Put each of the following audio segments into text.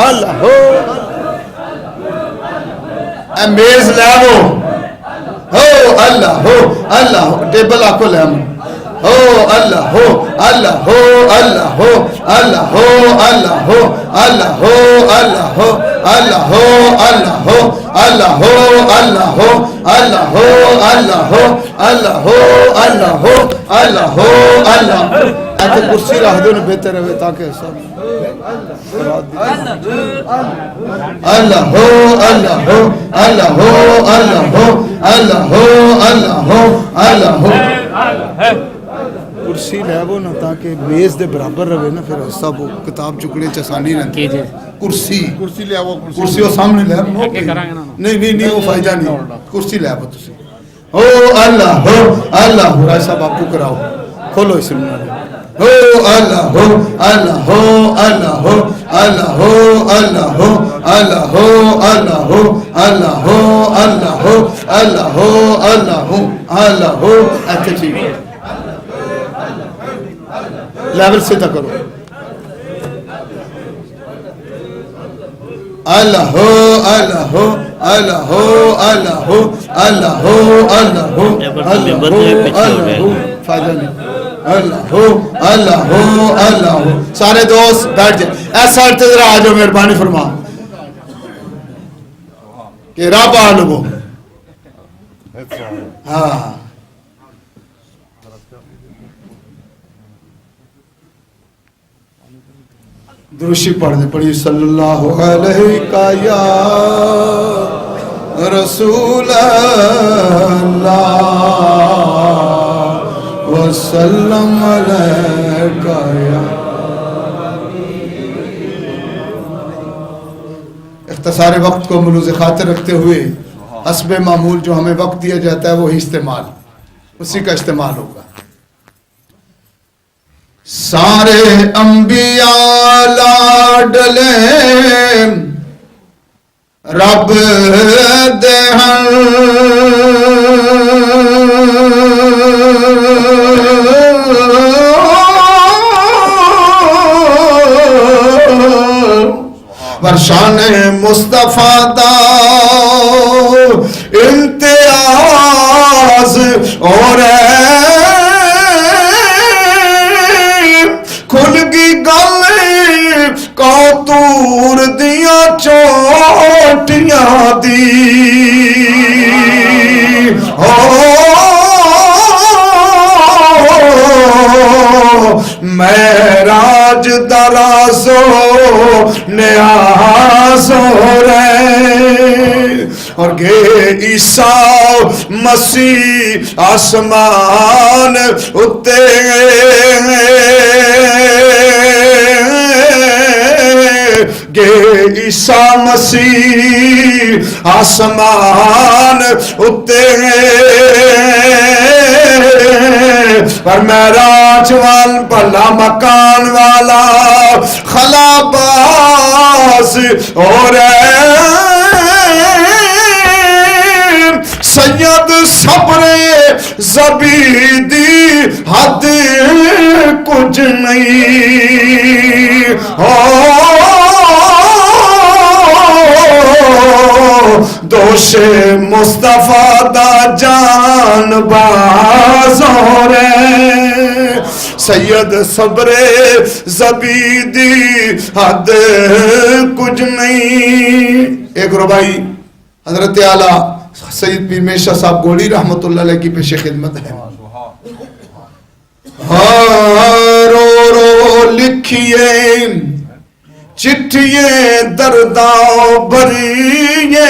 اللہ ہو اے میز لے وہ ہو اللہ ہو اللہ ہو ٹیبل آکو لے ہو اللہ ہو اللہ ہو اللہ ہو اللہ ہو اللہ ہو اللہ ہو اللہ ہو اللہ ہو اللہ ہو اللہ ہو اللہ ہو اللہ ہو اللہ ہو اللہ ہو اللہ ہو اللہ ہو اللہ ہو ایسے کرسی رہ دو نے بہتر ہے تاکہ سب اللہ ہو اللہ ہو اللہ ہو اللہ ہو اللہ ہو اللہ ہو اللہ ہو کرسی لے وہ نا تاکہ میز دے برابر رہے نا پھر سب کتاب چکڑے چسانی رہتی کرسی لے وہ کرسی وہ سامنے لے نہیں وہ فائدہ نہیں کرسی لے وہ تسی او اللہ ہو اللہ ہو رائے صاحب آپ کو کراؤ کھولو اس میں ہو اللہ ہو اللہ ہو اللہ ہو اللہ ہو اللہ ہو اللہ ہو اللہ ہو اللہ ہو اللہ ہو اللہ ہو اللہ ہو اللہ ہو اچھا ٹھیک ہے لیول سے تک کرو اللہ ہو اللہ ہو اللہ ہو اللہ ہو اللہ ہو اللہ ہو اللہ ہو فائدہ نہیں اللہ ہو اللہ ہو اللہ ہو سارے دوست بیٹھ جائیں ایسا ارتے ذرا آ جاؤ مہربانی فرما کہ رب آلو ہاں دروشی پڑھ دیں پڑھی صلی اللہ علیہ یا رسول اللہ وسلم علیکہ یا اختصار وقت کو ملوز خاطر رکھتے ہوئے حسب معمول جو ہمیں وقت دیا جاتا ہے وہی استعمال اسی کا استعمال ہوگا سارے انبیاء لاڈلے رب دہن ورشان مصطفیٰ دا امتیاز اور کھل گی گل کاتور دیا چوٹیاں دی معراج درازو نیاز ہو رہے اور گے عیسیٰ مسیح آسمان اتے گے عیسیٰ مسیح آسمان اتے پر معراج وال بھلا مکان والا خلا باز اور سید صبر زبیدی حد کچھ نہیں دوش مصطفیٰ دا جان باز ہو رہے سید صبر زبیدی حد کچھ نہیں ایک ربائی حضرت اعلیٰ سید پیر میشہ صاحب گوڑی رحمت اللہ علیہ کی پیش خدمت ہے رو رو لکھیے چٹھیے درداں بھریے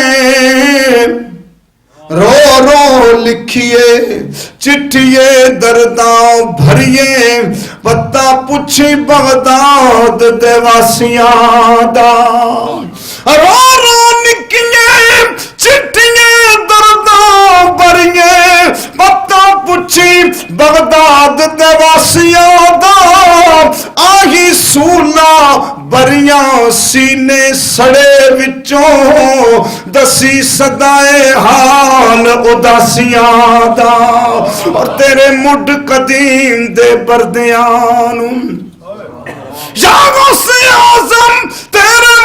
رو رو لکھیے چٹھیے درداں بھریے پتہ پوچھی بغداد دے واسیاں دا رو رو لکھیے چٹھیے درداں بھریے پتہ پوچھی بغداد دے واسیاں دا آہی سونا بریاں سینے سڑے وچوں دسی صدائے حال اداسیاں دا اور تیرے مڈ قدیم دے بردیاں یا غوث اعظم تیرے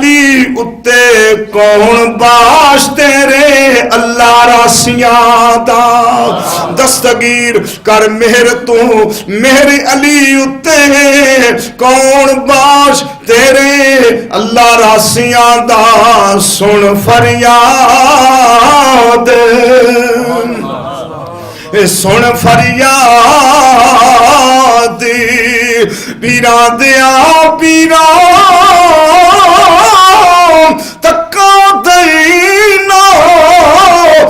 علی اتے کون باش تیرے اللہ راسیاں دا دستگیر کر مہر تو میرے علی اتے کون باش تیرے اللہ راسیاں دا سن فریاد سن فریاد پیران دیا پیران تکا دینا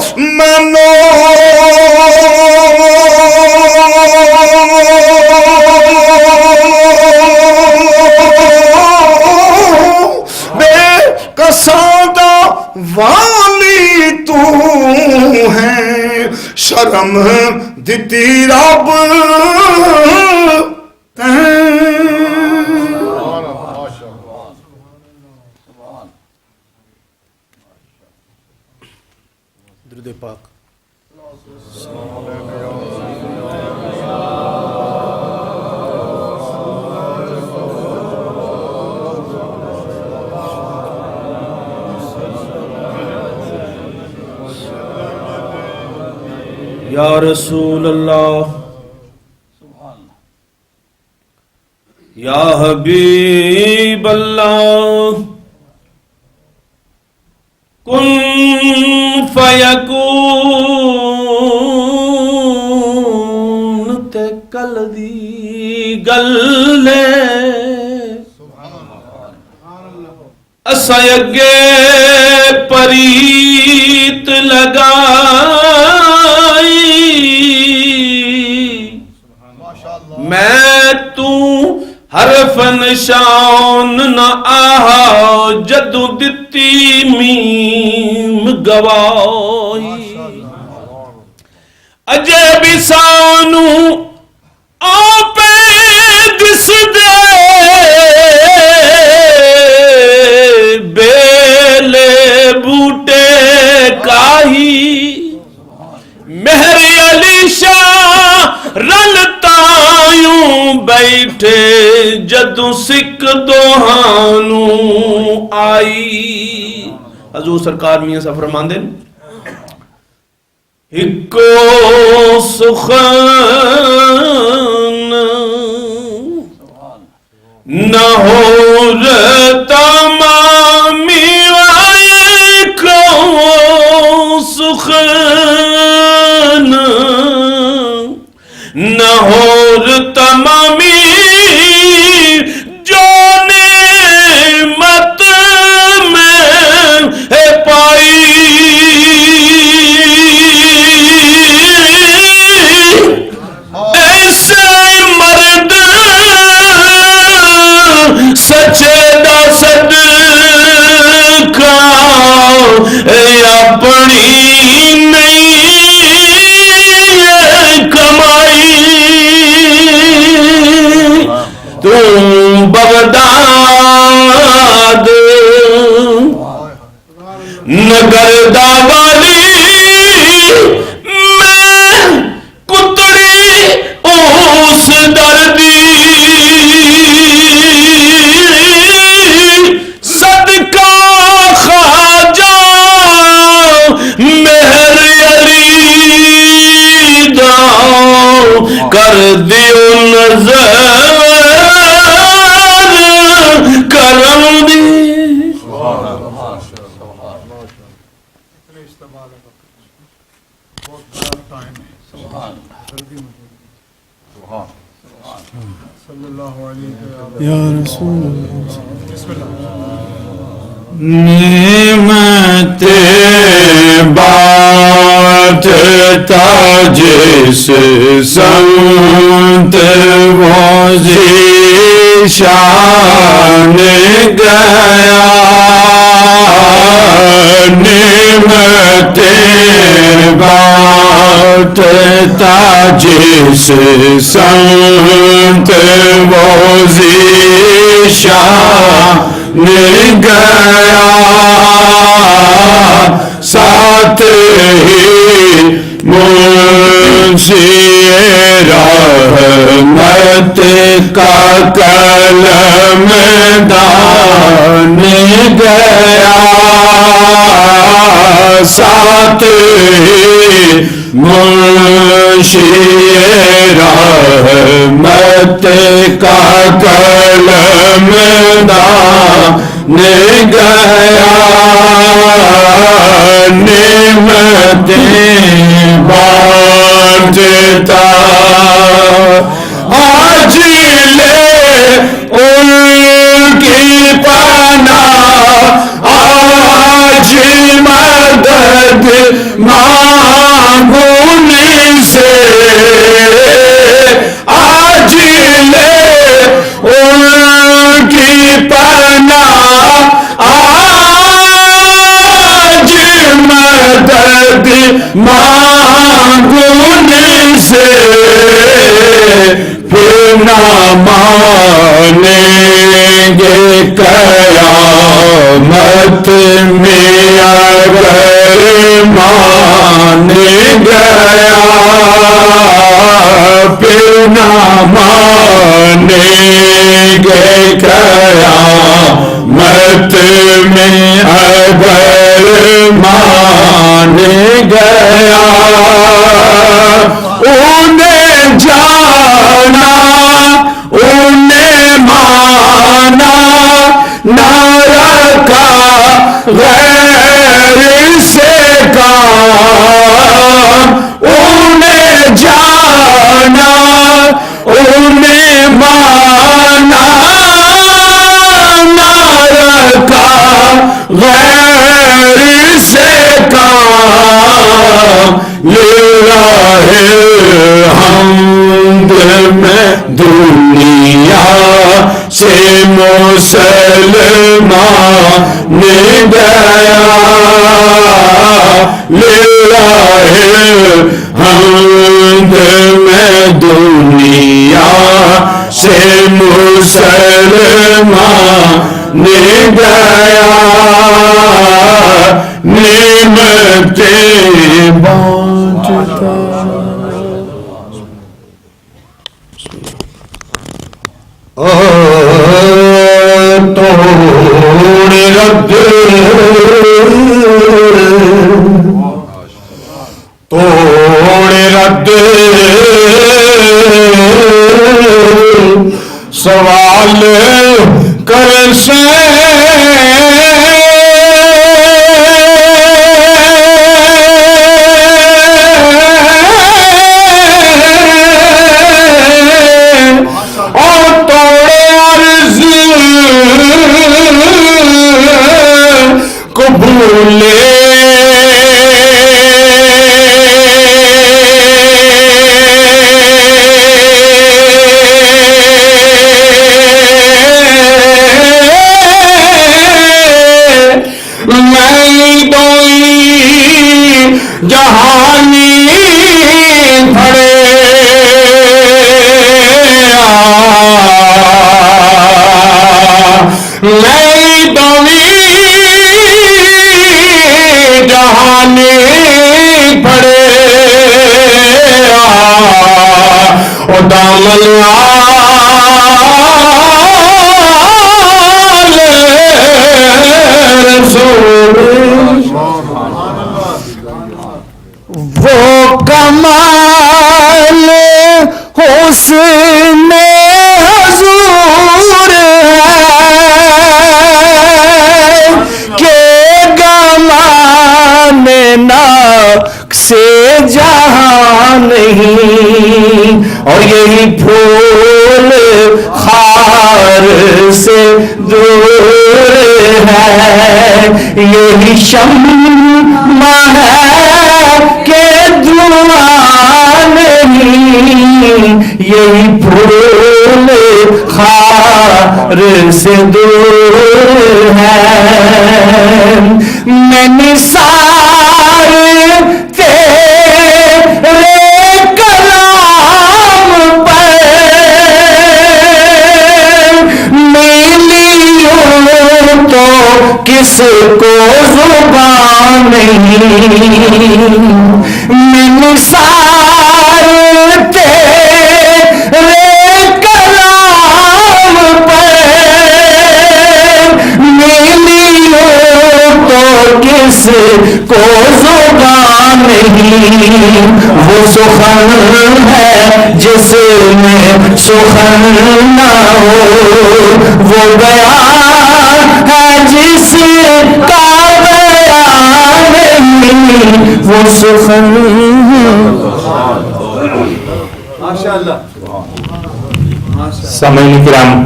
مینو بے کسادہ والی تو ہے شرم دیتی رب درود پاک یا رسول اللہ یا حبیب اللہ کن فیکون تے کل دی گلے اسا اگے پریت لگائی میں تو حرف نشان نہ آہا جدو دتی میم گوائی اجے بھی سانو آپے دس دے بیلے بوٹے کاہی مہر علی شاہ رلتایوں بیٹھے جدو سکھ دوہانو آئی حضور سرکار میاں صاحب فرماندے ہکو سخن نہ ہو تمامی کو سخن نہ ہو تمامی جو نعمت میں ہے پائی ایسے مرد سچے دا صدقہ اپنی نہیں کمائی تو بغداد نگر داوالی میں کتری اس دردی صدقہ خواجہ مہر علی دا کر دیو نظر کرم دی یا رسول اللہ نعمت بات تاج سے سنت وزی شان گیا نعمت بات تاج سے سنت وزی شان گیا ساتھ ہی منشی رحمت کا کلم دان گیا گیا ساتھ منشی رحمت کا کلم دان گیا نعمتیں بانٹتا آج لے ان کی پناہ آج مدد مانگنے سے آج لے ان کی پناہ آج مدد مانگنے سے پھر نہ مانیں گے قیامت میں اگر مان گیا پھر نہ مانیں گے قیامت میں اگر مان گیا انہیں جانا انہیں مانا نہ رکھا غیر سے کام انہیں جانا انہیں مانا نہ رکھا غیر سے کام للہ حمد میں دنیا سے مسلمان گیا للہ حمد میں دنیا سے مسلمان گیا نعمتیں بانٹتا توڑ رد سوال کر سے جہانی بھرے میں دوی جہانی بھرے او دامن وہ کمال حسن حضور ہے کہ گمان نقص جہاں نہیں اور یہی پھول خار سے دور ہے یہی شمع ہے کہ دعا نہیں یہی پھول خار سے دور ہے میں نثار تیرے کلام پر میلیوں تو کس کو زبان نہیں میں نثار تیرے کلام پر میلیوں جس کو زبان نہیں، وہ سخن ہے جس میں سخن نہ ہو، وہ بیان ہے جس کا بیان نہیں، وہ سخن سامعین کرام،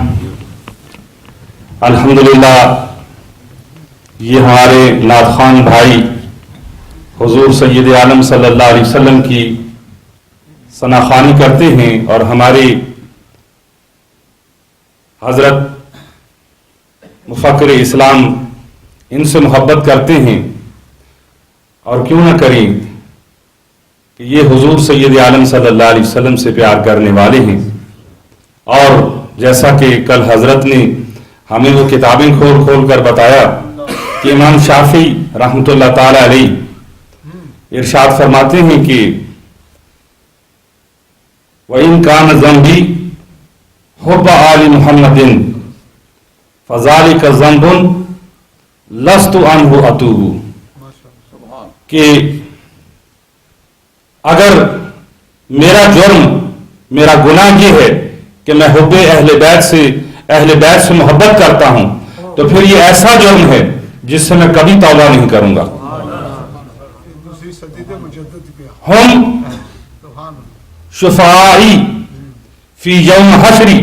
الحمدللہ یہ ہمارے نعت خوان بھائی حضور سید عالم صلی اللہ علیہ وسلم کی ثناخوانی کرتے ہیں اور ہمارے حضرت مفکر اسلام ان سے محبت کرتے ہیں، اور کیوں نہ کریں کہ یہ حضور سید عالم صلی اللہ علیہ وسلم سے پیار کرنے والے ہیں۔ اور جیسا کہ کل حضرت نے ہمیں وہ کتابیں کھول کھول کر بتایا کہ امام شافعی رحمۃ اللہ تعالی علیہ ارشاد فرماتے ہیں کہ وَإِن كَانَ ذَنْبِي حُبَّ آلِ مُحَمَّدٍ فَذَلِكَ ذَنْبٌ لَسْتُ عَنْهُ أَتُوبُ، کہ اگر میرا جرم، میرا گناہ یہ ہے کہ میں حب اہل بیت سے محبت کرتا ہوں، تو پھر یہ ایسا جرم ہے جس سے میں کبھی توبہ نہیں کروں گا۔ ہم شفاعی فی یوم حشری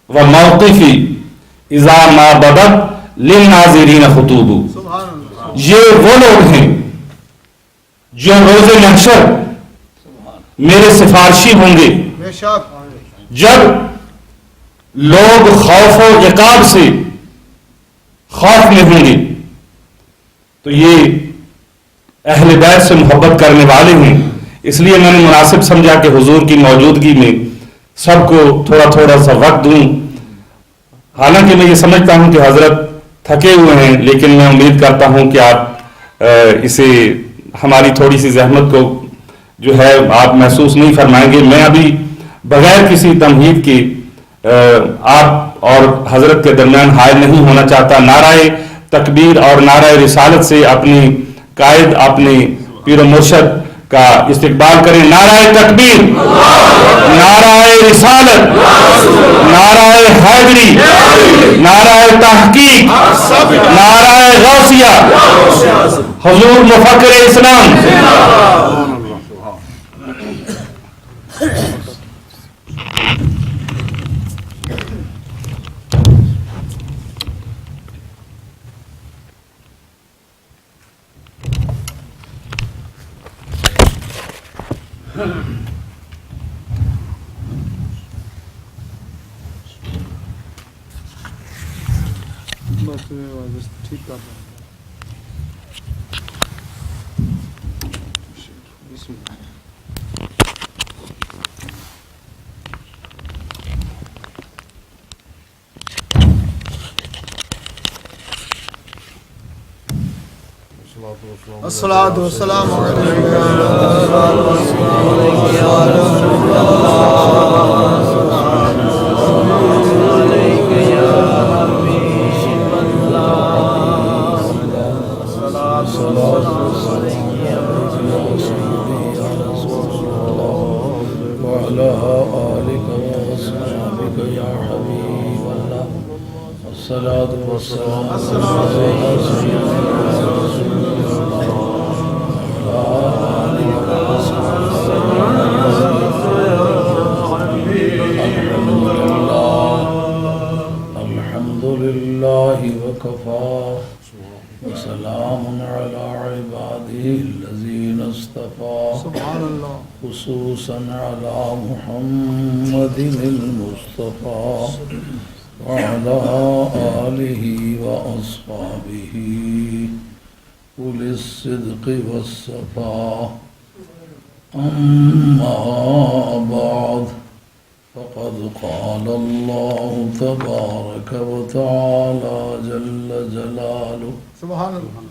و موقفی اذا ما بدت للناظرین خطوب، یہ وہ لوگ ہیں جو روز محشر میرے سفارشی ہوں گے جب لوگ خوف و عقاب سے خوف میں ہوں گے۔ تو یہ اہل بیت سے محبت کرنے والے ہیں، اس لیے میں نے مناسب سمجھا کہ حضور کی موجودگی میں سب کو تھوڑا تھوڑا سا وقت دوں۔ حالانکہ میں یہ سمجھتا ہوں کہ حضرت تھکے ہوئے ہیں، لیکن میں امید کرتا ہوں کہ آپ اسے ہماری تھوڑی سی زحمت کو جو ہے آپ محسوس نہیں فرمائیں گے۔ میں ابھی بغیر کسی تمہید کے آپ اور حضرت کے درمیان حائل نہیں ہونا چاہتا۔ نعرہ تکبیر اور نعرہ رسالت سے اپنی قائد، اپنے پیر و مرشد کا استقبال کریں۔ نعرہ تکبیر، نعرہ رسالت، نعرہ حیدری، نعرہ تحقیق، نعرہ غوثیہ، حضور مفکر اسلام۔ الصلاۃ والسلام خصوصا على محمد المصطفى وعلى آله وأصحابه أولي الصدق والصفاء، أما بعد، فقد قال الله تبارك وتعالى جل جلاله سبحان اللہ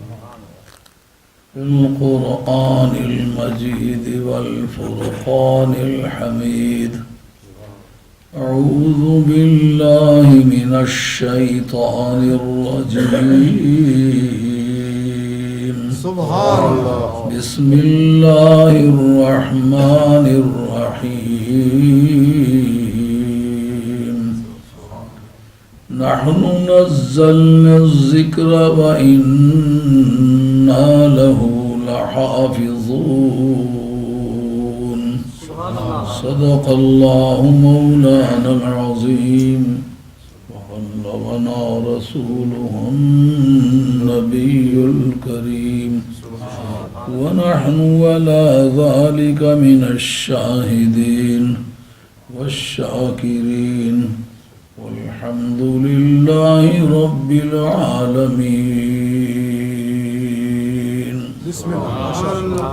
في القرآن المجيد والفرقان الحميد. أعوذ بالله من الشيطان الرجيم. سبحان اللہ. بسم الله الرحمن الرحيم نحن نزلنا الذكر وإنا له لحافظون صدق الله مولانا العظيم وبلغنا رسوله النبي الكريم ونحن على ذلك من الشاهدين والشاكرين والحمد لله رب العالمين. بسم اللہ. ماشاء اللہ.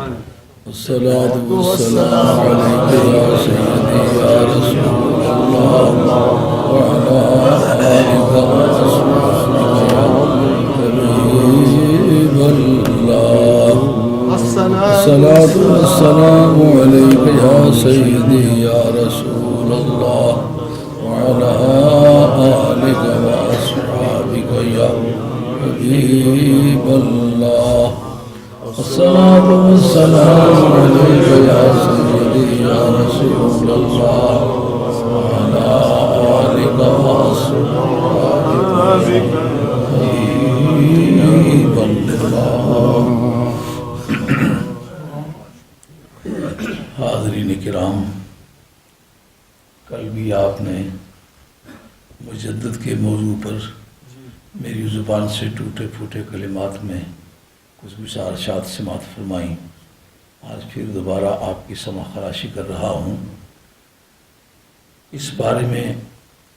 والصلاة والسلام عليك يا سيدي يا رسول الله وعلى آلك وأصحابك يا حبيب الله. الصلاة والسلام عليك يا سيدي يا رسول الله وعلى آلك وأصحابك يا حبيب الله. الصلاة والسلام عليك يا سيدي يا رسول الله وعلى آلك وأصحابك حبيب الله. حاضرین کرام، کل بھی آپ نے مجدد کے موضوع پر میری زبان سے ٹوٹے پھوٹے کلمات میں کچھ بشارات سماعت فرمائیں. آج پھر دوبارہ آپ کی سمع خراشی کر رہا ہوں. اس بارے میں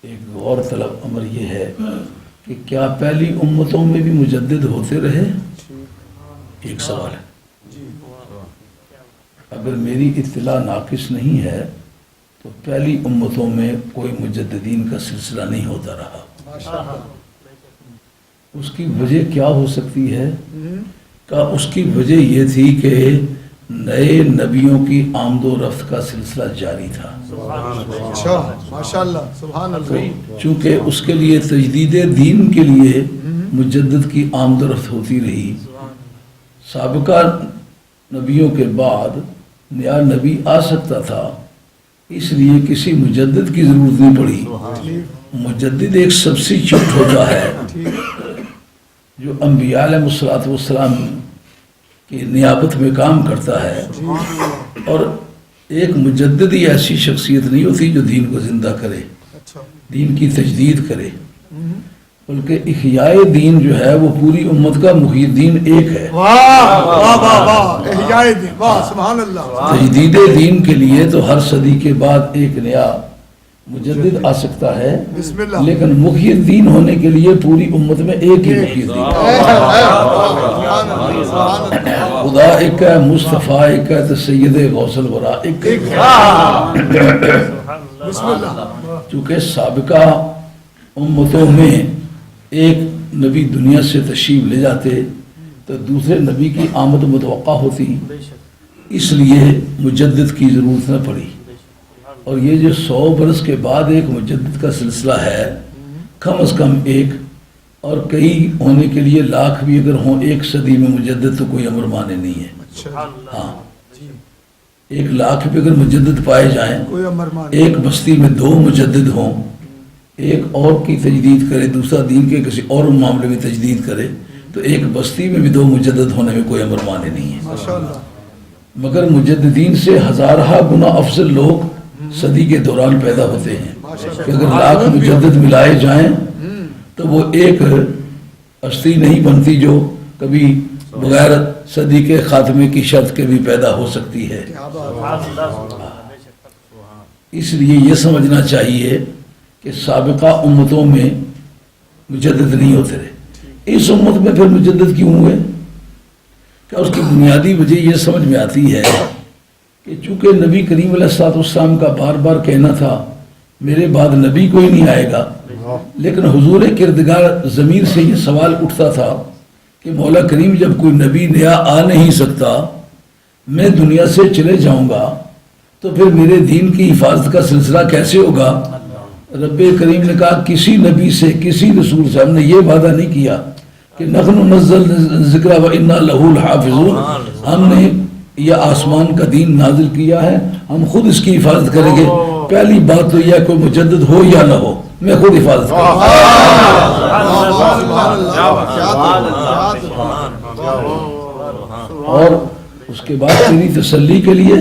ایک غور طلب امر یہ ہے کہ کیا پہلی امتوں میں بھی مجدد ہوتے رہے؟ ایک سوال ہے. اگر میری اطلاع ناقص نہیں ہے تو پہلی امتوں میں کوئی مجددین کا سلسلہ نہیں ہوتا رہا. اس کی وجہ کیا ہو سکتی ہے؟ کہ اس کی وجہ یہ تھی کہ نئے نبیوں کی آمد و رفت کا سلسلہ جاری تھا. اچھا ماشاءاللہ سبحان اللہ. چونکہ اس کے لیے تجدید دین کے لیے مجدد کی آمد و رفت ہوتی رہی. سابقہ نبیوں کے بعد نیا نبی آ سکتا تھا، اس لیے کسی مجدد کی ضرورت نہیں پڑی. مجدد ایک سبسٹیچیوٹ ہوتا ہے جو انبیاء علیہ السلام کی نیابت میں کام کرتا ہے، اور ایک مجدد ہی ایسی شخصیت نہیں ہوتی جو دین کو زندہ کرے، دین کی تجدید کرے، بلکہ احیاء دین جو ہے وہ پوری امت کا محی دین ایک ہے. واہ واہ واہ واہ. احیاء دین. واہ سبحان اللہ. تجدید دین کے لیے تو ہر صدی کے بعد ایک نیا مجدد آ سکتا ہے، بسم اللہ. لیکن محی الدین ہونے کے لیے پوری امت میں ایک ہی محی الدین. خدا ایک ہے، مصطفیٰ ایک ہے، تو سید غوث الورا ایک ہے. بسم اللہ. چونکہ سابقہ امتوں میں ایک نبی دنیا سے تشریف لے جاتے تو دوسرے نبی کی آمد متوقع ہوتی، اس لیے مجدد کی ضرورت نہ پڑی. اور یہ جو 100 برس کے بعد ایک مجدد کا سلسلہ ہے، کم از کم ایک، اور کئی ہونے کے لیے لاکھ بھی اگر ہوں ایک صدی میں مجدد تو کوئی امر مانے نہیں ہے. ہاں 1 لاکھ بھی اگر مجدد پائے جائیں، ایک بستی میں 2 مجدد ہوں، ایک اور کی تجدید کرے، دوسرا دین کے کسی اور معاملے میں تجدید کرے، تو ایک بستی میں بھی 2 مجدد ہونے میں کوئی امر مانے نہیں ہے. مگر مجددین سے ہزارہ گنا افضل لوگ صدی کے دوران پیدا ہوتے ہیں کہ اگر لاکھ مجدد ملائے جائیں تو وہ ایک ہستی نہیں بنتی جو کبھی بغیر صدی کے خاتمے کی شرط کے بھی پیدا ہو سکتی ہے. اس لیے یہ سمجھنا چاہیے کہ سابقہ امتوں میں مجدد نہیں ہوتے رہے. اس امت میں پھر مجدد کیوں ہوئے؟ کہ اس کی بنیادی وجہ یہ سمجھ میں آتی ہے کہ چونکہ نبی کریم علیہ السلام کا بار بار کہنا تھا میرے بعد نبی کوئی نہیں آئے گا، لیکن حضور کردگار ضمیر سے یہ سوال اٹھتا تھا کہ مولا کریم جب کوئی نبی نیا آ نہیں سکتا، میں دنیا سے چلے جاؤں گا، تو پھر میرے دین کی حفاظت کا سلسلہ کیسے ہوگا؟ رب کریم نے کہا کسی نبی سے، کسی رسول سے ہم نے یہ وعدہ نہیں کیا کہ نحن نزلنا ذکر و انا لہ الحافظون، ہم نے یہ آسمان کا دین نازل کیا ہے، ہم خود اس کی حفاظت کریں گے۔ پہلی بات تو یہ ہے کوئی مجدد ہو یا نہ ہو، میں خود حفاظت کروں گا۔ اور اس کے بعد تیری تسلی کے لیے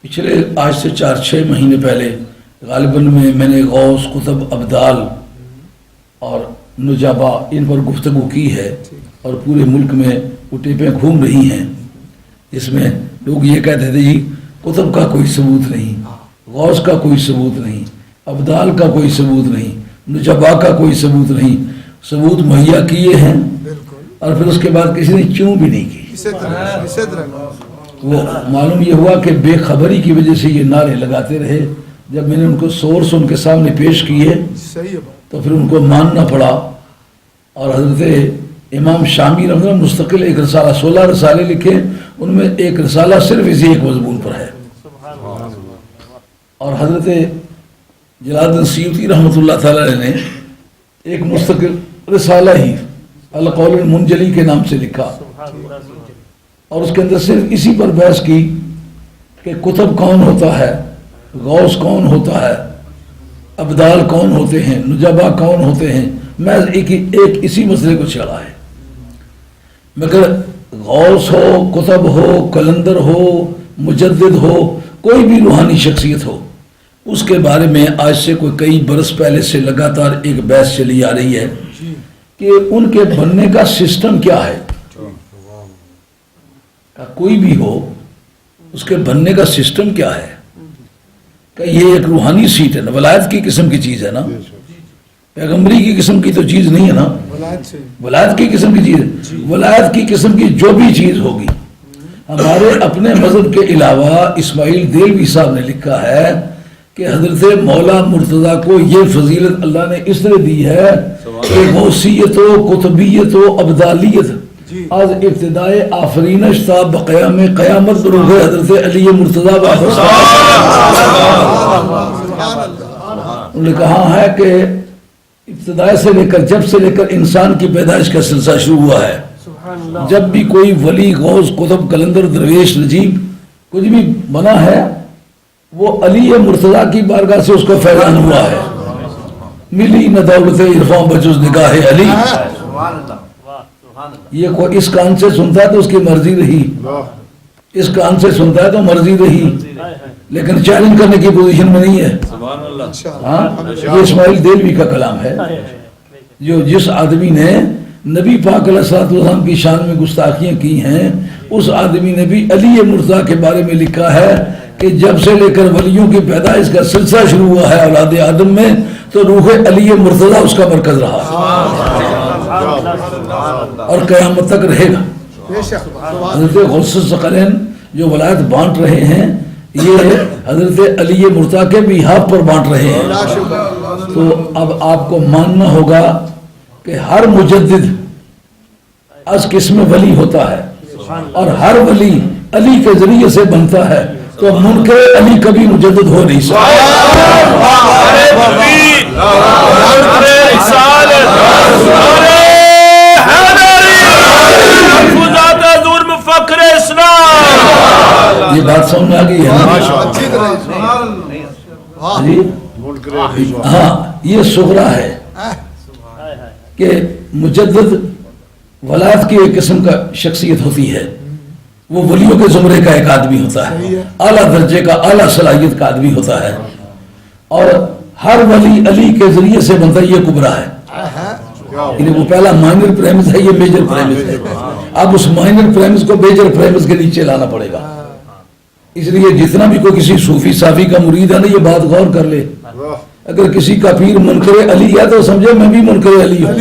پچھلے آج سے 4-6 مہینے پہلے غالباً میں نے غوث، قطب، ابدال اور نجابہ ان پر گفتگو کی ہے، اور پورے ملک میں وہ ٹیپیں گھوم رہی ہیں، جس میں لوگ یہ کہتے تھے جی قطب کا کوئی ثبوت نہیں، غوث کا کوئی ثبوت نہیں، ابدال کا کوئی ثبوت نہیں، نجابہ کا کوئی ثبوت نہیں، ثبوت مہیا کیے ہیں اور پھر اس کے بعد کسی نے چوں بھی نہیں کی۔ وہ معلوم یہ ہوا کہ بے خبری کی وجہ سے یہ نعرے لگاتے رہے۔ جب میں نے ان کو سورس ان کے سامنے پیش کیے تو پھر ان کو ماننا پڑا، اور حضرت امام شامی رحمۃ اللہ مستقل ایک رسالہ، 16 رسالے لکھے، ان میں ایک رسالہ صرف اسی ایک مضمون پر ہے، اور حضرت جلال الدین سیوطی رحمۃ اللہ تعالی نے ایک مستقل رسالہ ہی القول المنجلی کے نام سے لکھا، اور اس کے اندر صرف اسی پر بحث کی کہ قطب کون ہوتا ہے، غوث کون ہوتا ہے، ابدال کون ہوتے ہیں، نجابہ کون ہوتے ہیں، میں ایک اسی مسئلے کو چھیڑا ہے۔ مگر غوث ہو، قطب ہو، کلندر ہو، مجدد ہو، کوئی بھی روحانی شخصیت ہو، اس کے بارے میں آج سے کوئی کئی برس پہلے سے لگاتار ایک بحث چلی آ رہی ہے کہ ان کے بننے کا سسٹم کیا ہے۔ کوئی بھی ہو اس کے بننے کا سسٹم کیا ہے، کہ یہ ایک روحانی سیٹ ہے نا، ولایت کی قسم کی چیز ہے نا، پیغمبری کی قسم کی تو چیز نہیں ہے نا، ولایت کی قسم کی چیز ہے۔ ولایت کی قسم کی جو بھی چیز ہوگی، ہمارے اپنے مذہب کے علاوہ اسماعیل دیلوی صاحب نے لکھا ہے کہ حضرت مولا مرتضیٰ کو یہ فضیلت اللہ نے اس طرح دی ہے کہ غوثیت و قطبیت و ابدالیت آج ابتدائے آفرینش تا بقیام قیامت روح حضرت علی مرتضیٰ انہوں نے کہا ہے کہ ابتدائے سے لے کر، جب سے لے کر انسان کی پیدائش کا سلسلہ شروع ہوا ہے، جب بھی کوئی ولی، غوث، قطب، کلندر، درویش، نجیب کچھ بھی بنا ہے، وہ علی مرتضیٰ کی بارگاہ سے اس کو فیضان ہوا ہے۔ ملی نہ دولت عرفان بجز نگاہ علی، یہ کوئی اس کان سے سنتا ہے تو اس کی مرضی رہی، اس کان سے سنتا ہے تو مرضی رہی، لیکن چیلنج کرنے کی پوزیشن میں نہیں ہے۔ ہاں، یہ اسماعیل دیلوی کا کلام ہے، جو جس آدمی نے نبی پاک علیہ السلام کی شان میں گستاخیاں کی ہیں، اس آدمی نے بھی علی مرتضیٰ کے بارے میں لکھا ہے کہ جب سے لے کر ولیوں کی پیدائش کا سلسلہ شروع ہوا ہے اولاد آدم میں، تو روح علی مرتضیٰ اس کا مرکز رہا اور قیامت تک رہے گا۔ حضرت غوث الثقلین جو ولایت بانٹ رہے ہیں، یہ حضرت علی مرتضیٰ کے بھی ہاتھ پر بانٹ رہے ہیں۔ تو اب آپ کو ماننا ہوگا کہ ہر مجدد از قسم ولی ہوتا ہے، اور ہر ولی علی کے ذریعے سے بنتا ہے، تو منکر علی کبھی مجدد ہو نہیں سکتا۔ یہ بات سمجھ آ گئی ہے؟ ہاں، یہ صغرا ہے کہ مجدد ولایت کی ایک قسم کا شخصیت ہوتی ہے، وہ ولیوں کے زمرے کا ایک آدمی ہوتا ہے، اعلیٰ درجے کا، اعلیٰ صلاحیت کا آدمی ہوتا ہے، اور ہر ولی علی کے ذریعے سے بنتا ہے، یہ کبرا ہے۔ یعنی وہ پہلا مائنر پریمس ہے، یہ میجر پریمس ہے۔ اب اس مائنر پریمس کو میجر پریمس کے نیچے لانا پڑے گا۔ اس لیے جتنا بھی کوئی کسی صوفی صافی کا مرید ہے نا، یہ بات غور کر لے، اگر کسی کا پیر منکر علی ہے تو سمجھے میں بھی منکر علی ہوں،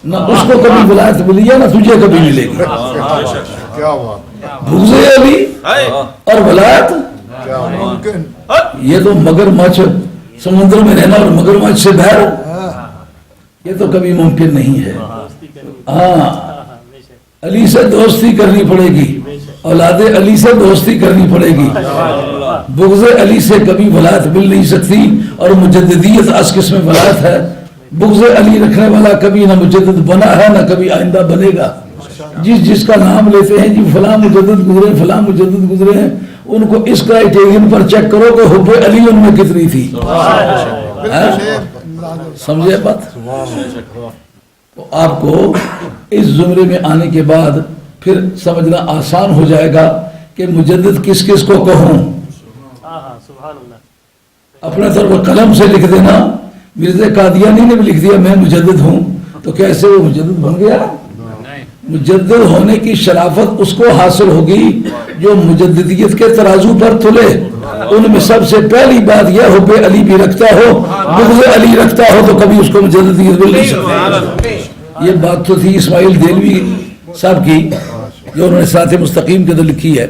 نہ اس کو کبھی ولایت ملی ہے نہ تجھے کبھی ملے گی۔ بغض علی اور ولایت، یہ تو مگر مچھ سمندر میں رہنا اور مگر مچھ سے بہر، یہ تو کبھی ممکن نہیں ہے۔ ہاں، علی سے دوستی کرنی پڑے گی، اولاد علی سے دوستی کرنی پڑے گی، بغض علی سے کبھی ولایت مل نہیں سکتی، اور مجددیت اس قسم ولایت ہے، بغض علی رکھنے والا کبھی نہ مجدد بنا ہے نہ کبھی آئندہ بنے گا. جس کا نام لیتے ہیں جی فلاں مجدد گزرے فلاں مجدد گزرے ہیں، ان کو اس کرائٹیرین پر چیک کرو کہ حب علی ان میں کتنی تھی. سمجھے بات؟ تو آپ کو اس زمرے میں آنے کے بعد پھر سمجھنا آسان ہو جائے گا کہ مجدد کس کس کو کہوں. اپنے طور پر قلم سے لکھ دینا، مرزا قادیانی نے بھی لکھ دیا میں مجدد ہوں، تو کیسے وہ مجدد بن گیا؟ مجدد ہونے کی شرافت اس کو حاصل ہوگی جو مجددیت کے ترازو پر تلے. ان میں سب سے پہلی بات یہ حب علی بھی رکھتا ہو، بغض علی رکھتا ہو تو کبھی اس کو مجددیت مل نہیں سکتی. یہ بات تو تھی اسماعیل دہلوی صاحب کی جو انہوں نے صراط مستقیم کے اندر لکھی ہے.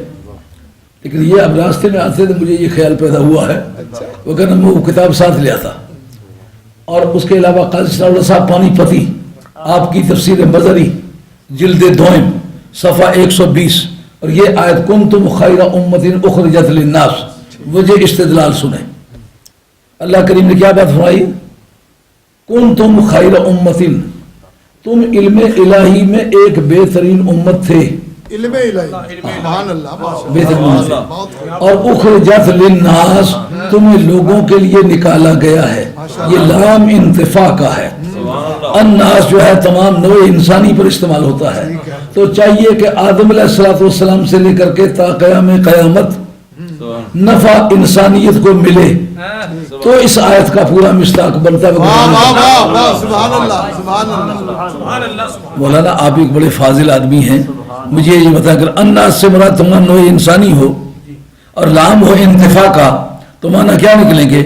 لیکن یہ اب راستے میں آتے تھے مجھے یہ خیال پیدا ہوا ہے، وگرنہ میں وہ کتاب ساتھ لیا تھا. اور اس کے علاوہ قاضی ثناء اللہ صاحب پانی پتی آپ کی تفسیر مظہری جلد دوئم صفحہ 120 اور یہ آیت کنتم خیر امت اخرجت للناس وجہ استدلال سنیں. اللہ کریم نے کیا بات فرمائی؟ کنتم خیر امت، تم علم الہی میں ایک بہترین امت تھے. علم الہی سبحان اللہ بہترین امت تھے. اور اخرجت للناس، تمہیں لوگوں کے لیے نکالا گیا ہے. یہ لام انتفاع کا ہے. الناس جو ہے تمام نوع انسانی پر استعمال ہوتا ہے. تو چاہیے کہ آدم علیہ السلام سے لے کر کے تا قیام قیامت نفع انسانیت کو ملے تو اس آیت کا پورا مصداق بنتا ہے. مولانا آپ ایک بڑے فاضل آدمی ہیں، مجھے یہ بتا کر الناس سے مراد تمام نوع انسانی ہو اور لام ہو انتفاع کا تو معنی کیا نکلیں گے؟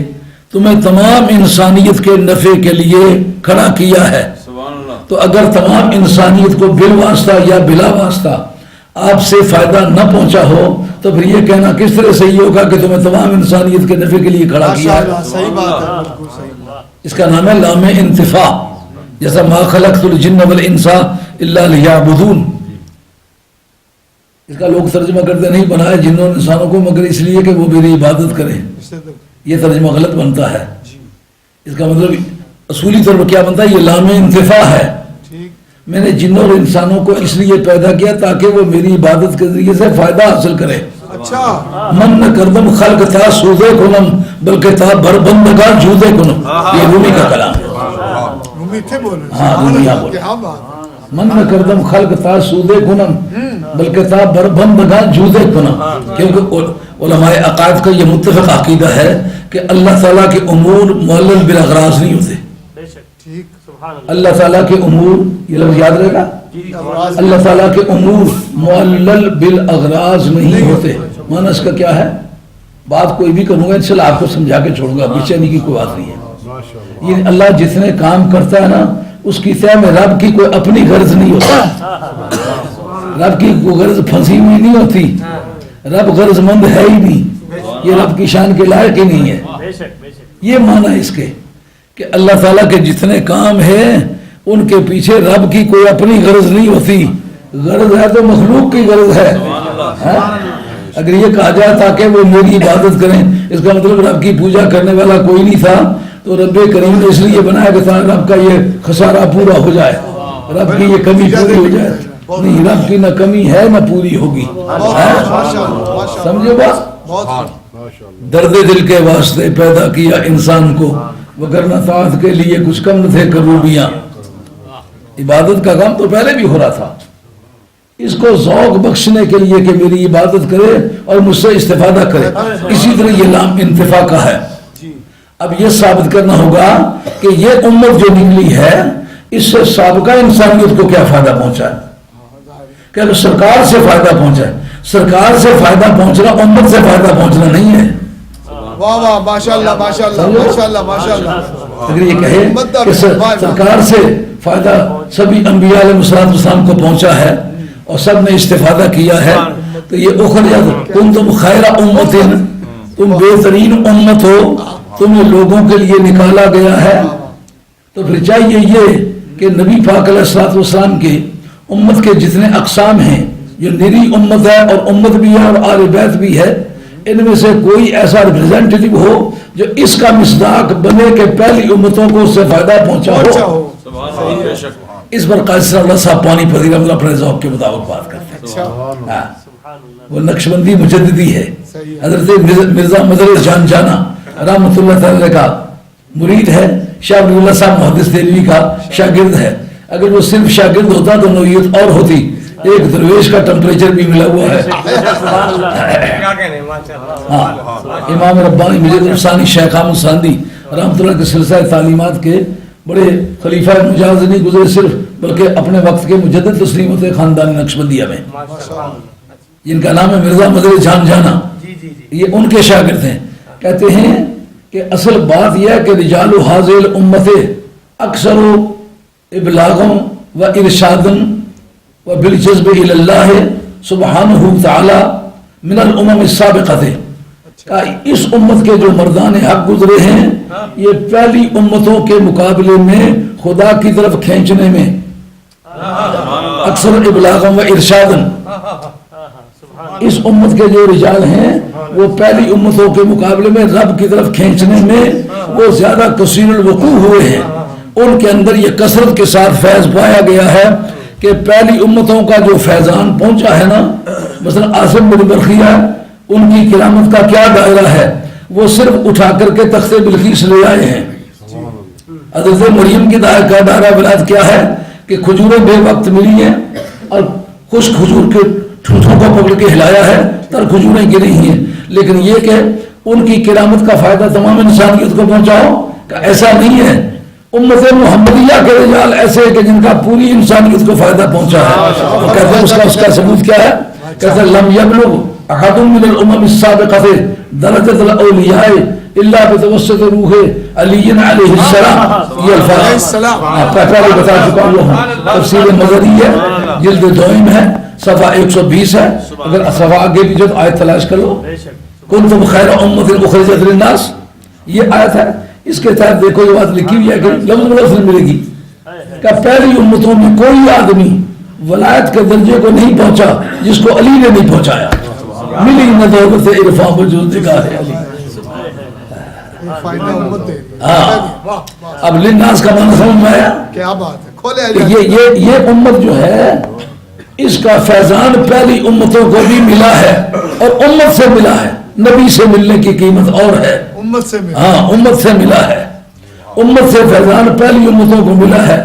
تمہیں تمام انسانیت کے نفع کے لیے کھڑا کیا ہے. تو اگر تمام انسانیت کو بالواسطہ یا بلا واسطہ آپ سے فائدہ نہ پہنچا ہو تو پھر یہ کہنا کس طرح صحیح ہوگا کہ تمہیں تمام انسانیت کے نفع کے لیے کھڑا کیا ہے؟ صحیح بات ہے. اس کا نام ہے لام انتفاع. جیسا ما خلقت الجن والانس الا لیعبدون، اس کا لوگ ترجمہ کرتے نہیں بنایا جنوں نے انسانوں کو مگر اس لیے کہ وہ میری عبادت کریں. یہ ترجمہ غلط بنتا ہے. اس کا مطلب اصولی طور پر کیا بنتا ہے؟ یہ لام انتفاع ہے. میں نے جنوں اور انسانوں کو اس لیے پیدا کیا تاکہ وہ میری عبادت کے ذریعے سے فائدہ حاصل کرے. من نہ کردم خلق تھا سودے کنم بلکہ تھا بربندگاہ جودے کنم. یہ رومی کا کلام ہے. ہاں رومیہ بول. من نہ کردم خلق تھا سودے کنم بلکہ تھا بربندگاہ جودے کنم. کیونکہ علماء عقائد کا یہ متفق عقیدہ ہے کہ اللہ تعالیٰ کے امور معلل بالاغراض نہیں ہوتے. اللہ تعالیٰ کے امور، یہ لفظ یاد رہے گا، اللہ تعالیٰ کے امور معلل بالاغراض نہیں ہوتے. معنی اس کا کیا ہے؟ بات کوئی بھی کروں گا انشاءاللہ آپ کو سمجھا کے چھوڑوں گا، پیچھے نہیں کی کوئی بات نہیں ہے. یہ اللہ جتنے کام کرتا ہے نا اس کی طے میں رب کی کوئی اپنی غرض نہیں ہوتا. رب کی کوئی غرض پھنسی ہوئی نہیں ہوتی. رب غرض مند ہے ہی نہیں، یہ رب کی شان کے لائق ہی نہیں ہے. یہ معنی اس کے کہ اللہ تعالیٰ کے جتنے کام ہیں ان کے پیچھے رب کی کوئی اپنی غرض نہیں ہوتی. غرض ہے تو مخلوق کی غرض ہے. اگر یہ کہا جائے تاکہ وہ میری عبادت کریں، اس کا مطلب رب کی پوجا کرنے والا کوئی نہیں تھا تو رب کریم نے اس لیے بنایا کہ رب کا یہ خسارہ پورا ہو جائے، رب کی یہ کمی پوری ہو جائے. نہیں، رب کی نہ کمی ہے نہ پوری ہوگی. سمجھے بات؟ درد دل کے واسطے پیدا کیا انسان کو وگرنہ طاعت کے لیے کچھ کم نہ تھے کروبیاں. عبادت کا کام تو پہلے بھی ہو رہا تھا، اس کو ذوق بخشنے کے لیے کہ میری عبادت کرے اور مجھ سے استفادہ کرے. اسی طرح یہ لام انتفاع کا ہے. اب یہ ثابت کرنا ہوگا کہ یہ امت جو نکلی ہے اس سے سابقہ انسانیت کو کیا فائدہ پہنچا ہے. کہ اگر سرکار سے فائدہ پہنچا ہے، سرکار سے فائدہ پہنچنا امت سے فائدہ پہنچنا نہیں ہے. واہ واہ ماشاءاللہ ماشاءاللہ ماشاءاللہ ماشاءاللہ. اگر یہ کہے کہ سرکار سے فائدہ سبھی انبیاء علیہ السلام کو پہنچا ہے اور سب نے استفادہ کیا ہے تو یہ اخرجت کنتم خیر امت، تم بہترین امت ہو، تمہیں لوگوں کے لیے نکالا گیا ہے. تو پھر چاہیے یہ کہ نبی پاک علیہ السلام کے امت کے جتنے اقسام ہیں، جو نری امت ہے اور امت بھی ہے اور آل بیت بھی ہے، ان میں سے کوئی ایسا ریپرزینٹیٹو ہو جو اس کا مصداق بنے کہ پہلی امتوں کو اس سے فائدہ پہنچا ہو. اس پر قاضی اللہ صاحب پانی پذیر اپنے ذوق کے مطابق بات کرتے ہیں. وہ نقشبندی مجددی ہے. حضرت مرزا مظہر جان جانا رحمۃ اللہ تعالی کا مرید ہے. شاہ ولی اللہ صاحب محدث دہلوی کا شاگرد ہے. اگر وہ صرف شاگرد ہوتا تو نوعیت اور ہوتی. ایک درویش کا ٹمپریچر بھی ملا ہوا ہے. امام ربانی مجید الثانی شیخ احمد ساندی رحمۃ اللہ کے سلسلہ تعلیمات کے بڑے خلیفہ مجاز نہیں گزرے صرف، بلکہ اپنے وقت کے مجدد تسلیم ہوتے خاندان نقشبندیہ میں، جن کا نام ہے مرزا مظہر جان جانا. یہ ان کے شاگرد ہیں. کہتے ہیں کہ اصل بات یہ ہے کہ رجال حاضر امت اکثر ابلاغا و ارشادا و بالجذب الی اللہ سبحانہ تعالی من الامم السابقہ. اس امت کے جو مردان حق گزرے ہیں یہ پہلی امتوں کے مقابلے میں خدا کی طرف کھینچنے میں اکثر ابلاغا و ارشادا، اس امت کے جو رجال ہیں وہ پہلی امتوں کے مقابلے میں رب کی طرف کھینچنے میں وہ زیادہ کثیر الوقوع ہوئے ہیں. ان کے اندر یہ کثرت کے ساتھ فیض پایا گیا ہے کہ پہلی امتوں کا جو فیضان پہنچا ہے نا، مثلا عاصم بن برقیہ، ان کی کرامت کا کیا دائرہ ہے، وہ صرف اٹھا کر کے تخت بلقیس لے آئے ہیں. حضرت مریم کی دائرہ ولایت کیا ہے کہ کھجوریں بے وقت ملی ہیں اور خشک کھجور کے ٹھوٹھوں کو پکڑ کے ہلایا ہے، تر کھجوریں گری ہیں. لیکن یہ کہ ان کی کرامت کا فائدہ تمام انسانیت کو پہنچاؤ، کہ ایسا نہیں ہے. امت محمدیہ کے رجال ایسے کہ جن کا پوری انسانیت کو فائدہ پہنچا ہے. وہ کہتے ہیں اس کا ثبوت کیا ہے؟ کہتے ہیں لم یبلغ احد من الامم السابقۃ درجۃ الاولیاء الا بتوسط روح علی علیہ السلام. یہ الفاظ پہلے بتا چکا ہوں. تفسیر مظہریہ جلد دوئم ہے، صفحہ 120 ہے. اگر صفحہ آگے بھی جو آیت تلاش کر لو، کنتم خیر امۃ اخرجت للناس، یہ آیت ہے. اس کے تحت دیکھو یہ بات لکھی ہوئی ہے کہ لفظ بلفظ ملے گی کہ پہلی امتوں میں کوئی آدمی ولایت کے درجے کو نہیں پہنچا جس کو علی نے نہیں پہنچایا. ملی نہ دولت عرفان وجود نگاہ علی. ہاں، اب للناس کا معنی سمجھ میں آیا؟ کیا بات ہے، کھولے. یہ امت جو ہے اس کا فیضان پہلی امتوں کو بھی ملا ہے اور امت سے ملا ہے. نبی سے ملنے کی قیمت اور ہے. امت سے ملا. ہاں، امت سے ملا ہے. امت سے فیضان پہلی امتوں کو ملا ہے.